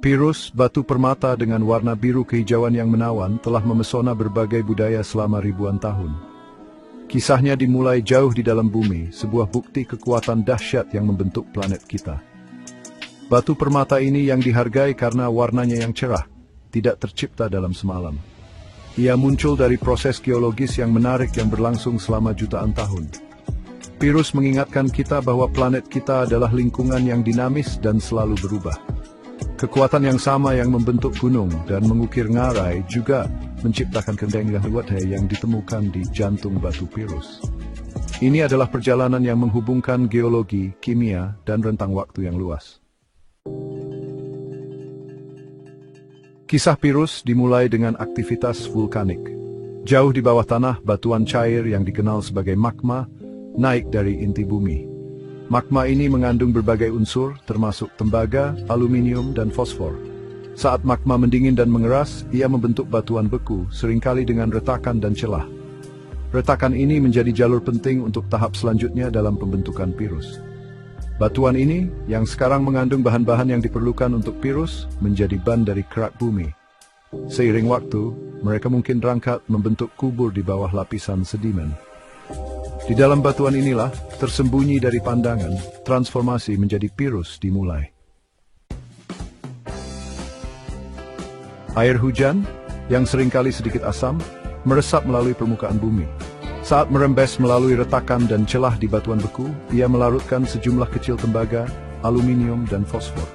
Pirus, batu permata dengan warna biru kehijauan yang menawan, telah memesona berbagai budaya selama ribuan tahun. Kisahnya dimulai jauh di dalam bumi, sebuah bukti kekuatan dahsyat yang membentuk planet kita. Batu permata ini yang dihargai karena warnanya yang cerah, tidak tercipta dalam semalam. Ia muncul dari proses geologis yang menarik yang berlangsung selama jutaan tahun. Pirus mengingatkan kita bahwa planet kita adalah lingkungan yang dinamis dan selalu berubah. Kekuatan yang sama yang membentuk gunung dan mengukir ngarai juga menciptakan kendang yang ditemukan di jantung batu Pirus. Ini adalah perjalanan yang menghubungkan geologi, kimia, dan rentang waktu yang luas. Kisah Pirus dimulai dengan aktivitas vulkanik. Jauh di bawah tanah, batuan cair yang dikenal sebagai magma naik dari inti bumi. Magma ini mengandung berbagai unsur, termasuk tembaga, aluminium, dan fosfor. Saat magma mendingin dan mengeras, ia membentuk batuan beku, seringkali dengan retakan dan celah. Retakan ini menjadi jalur penting untuk tahap selanjutnya dalam pembentukan Pirus. Batuan ini, yang sekarang mengandung bahan-bahan yang diperlukan untuk Pirus, menjadi ban dari kerak bumi. Seiring waktu, mereka mungkin berangkat membentuk kubur di bawah lapisan sedimen. Di dalam batuan inilah, tersembunyi dari pandangan, transformasi menjadi Pirus dimulai. Air hujan, yang seringkali sedikit asam, meresap melalui permukaan bumi. Saat merembes melalui retakan dan celah di batuan beku, ia melarutkan sejumlah kecil tembaga, aluminium, dan fosfor.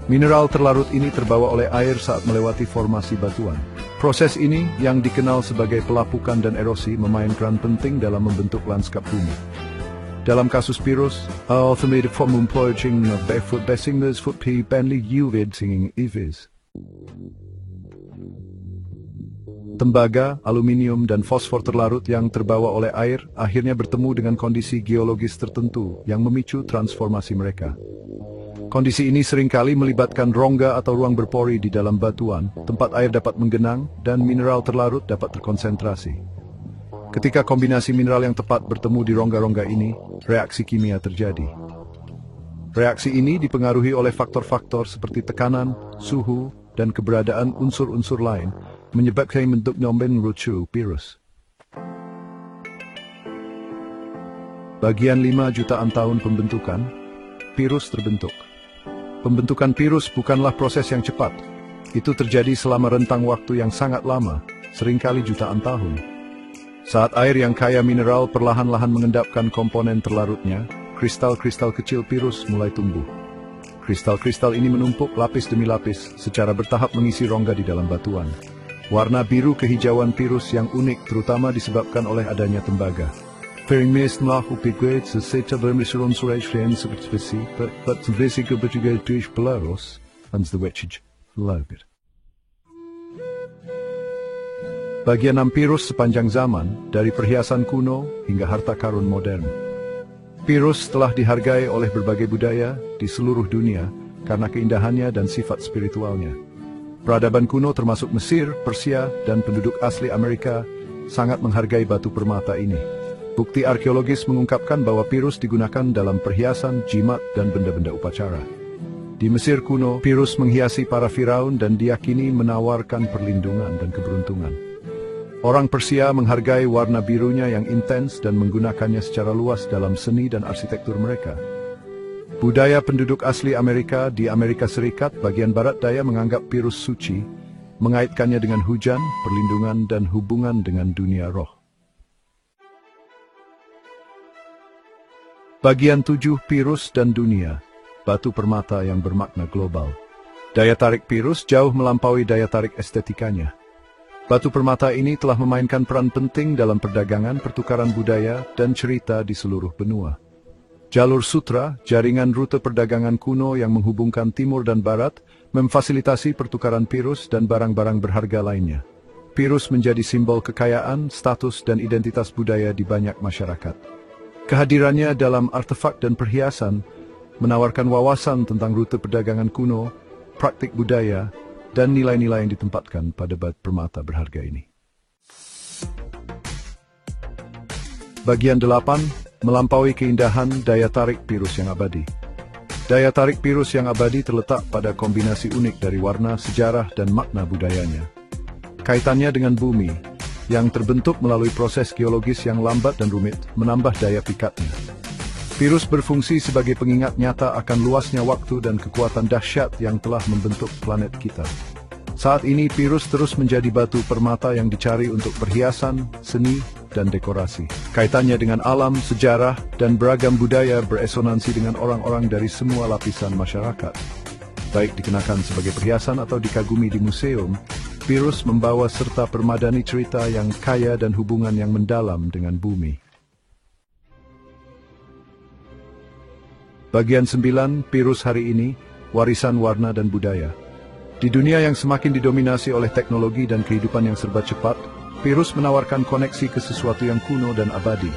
Mineral terlarut ini terbawa oleh air saat melewati formasi batuan. Proses ini, yang dikenal sebagai pelapukan dan erosi, memainkan peran penting dalam membentuk lanskap bumi. Dalam kasus Pirus, automated form employing barefoot basingers foot p benly uvid singing ivis. Tembaga, aluminium, dan fosfor terlarut yang terbawa oleh air akhirnya bertemu dengan kondisi geologis tertentu yang memicu transformasi mereka. Kondisi ini seringkali melibatkan rongga atau ruang berpori di dalam batuan, tempat air dapat menggenang dan mineral terlarut dapat terkonsentrasi. Ketika kombinasi mineral yang tepat bertemu di rongga-rongga ini, reaksi kimia terjadi. Reaksi ini dipengaruhi oleh faktor-faktor seperti tekanan, suhu, dan keberadaan unsur-unsur lain, menyebabkan bentuk nyomben rucu Pirus. Bagian 5 jutaan tahun pembentukan, Pirus terbentuk. Pembentukan Pirus bukanlah proses yang cepat. Itu terjadi selama rentang waktu yang sangat lama, seringkali jutaan tahun. Saat air yang kaya mineral perlahan-lahan mengendapkan komponen terlarutnya, kristal-kristal kecil Pirus mulai tumbuh. Kristal-kristal ini menumpuk lapis demi lapis, secara bertahap mengisi rongga di dalam batuan. Warna biru kehijauan Pirus yang unik terutama disebabkan oleh adanya tembaga. Perimislah upigwe seseta bermisuron suraj friend seperti but visi kebetulan tuish pelaros and the wetchage lager. Bagian 6 Pirus sepanjang zaman, dari perhiasan kuno hingga harta karun modern. Pirus telah dihargai oleh berbagai budaya di seluruh dunia karena keindahannya dan sifat spiritualnya. Peradaban kuno termasuk Mesir, Persia, dan penduduk asli Amerika sangat menghargai batu permata ini. Bukti arkeologis mengungkapkan bahwa Pirus digunakan dalam perhiasan, jimat, dan benda-benda upacara. Di Mesir kuno, Pirus menghiasi para firaun dan diyakini menawarkan perlindungan dan keberuntungan. Orang Persia menghargai warna birunya yang intens dan menggunakannya secara luas dalam seni dan arsitektur mereka. Budaya penduduk asli Amerika di Amerika Serikat bagian barat daya menganggap Pirus suci, mengaitkannya dengan hujan, perlindungan, dan hubungan dengan dunia roh. Bagian 7 Pirus dan dunia, batu permata yang bermakna global. Daya tarik Pirus jauh melampaui daya tarik estetikanya. Batu permata ini telah memainkan peran penting dalam perdagangan, pertukaran budaya, dan cerita di seluruh benua. Jalur sutra, jaringan rute perdagangan kuno yang menghubungkan timur dan barat, memfasilitasi pertukaran Pirus dan barang-barang berharga lainnya. Pirus menjadi simbol kekayaan, status, dan identitas budaya di banyak masyarakat. Kehadirannya dalam artefak dan perhiasan menawarkan wawasan tentang rute perdagangan kuno, praktik budaya, dan nilai-nilai yang ditempatkan pada batu permata berharga ini. Bagian 8, melampaui keindahan daya tarik Pirus yang abadi. Daya tarik Pirus yang abadi terletak pada kombinasi unik dari warna, sejarah, dan makna budayanya. Kaitannya dengan bumi, yang terbentuk melalui proses geologis yang lambat dan rumit, menambah daya pikatnya. Pirus berfungsi sebagai pengingat nyata akan luasnya waktu dan kekuatan dahsyat yang telah membentuk planet kita. Saat ini, Pirus terus menjadi batu permata yang dicari untuk perhiasan, seni, dan dekorasi. Kaitannya dengan alam, sejarah, dan beragam budaya beresonansi dengan orang-orang dari semua lapisan masyarakat. Baik dikenakan sebagai perhiasan atau dikagumi di museum, Pirus membawa serta permadani cerita yang kaya dan hubungan yang mendalam dengan bumi. Bagian 9, Pirus hari ini, warisan warna dan budaya. Di dunia yang semakin didominasi oleh teknologi dan kehidupan yang serba cepat, Pirus menawarkan koneksi ke sesuatu yang kuno dan abadi.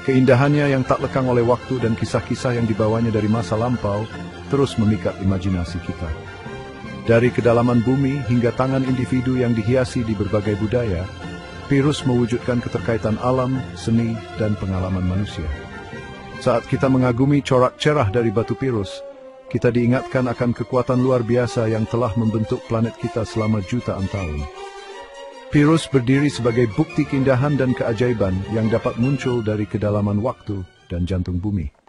Keindahannya yang tak lekang oleh waktu dan kisah-kisah yang dibawanya dari masa lampau terus memikat imajinasi kita. Dari kedalaman bumi hingga tangan individu yang dihiasi di berbagai budaya, Pirus mewujudkan keterkaitan alam, seni, dan pengalaman manusia. Saat kita mengagumi corak cerah dari batu Pirus, kita diingatkan akan kekuatan luar biasa yang telah membentuk planet kita selama jutaan tahun. Pirus berdiri sebagai bukti keindahan dan keajaiban yang dapat muncul dari kedalaman waktu dan jantung bumi.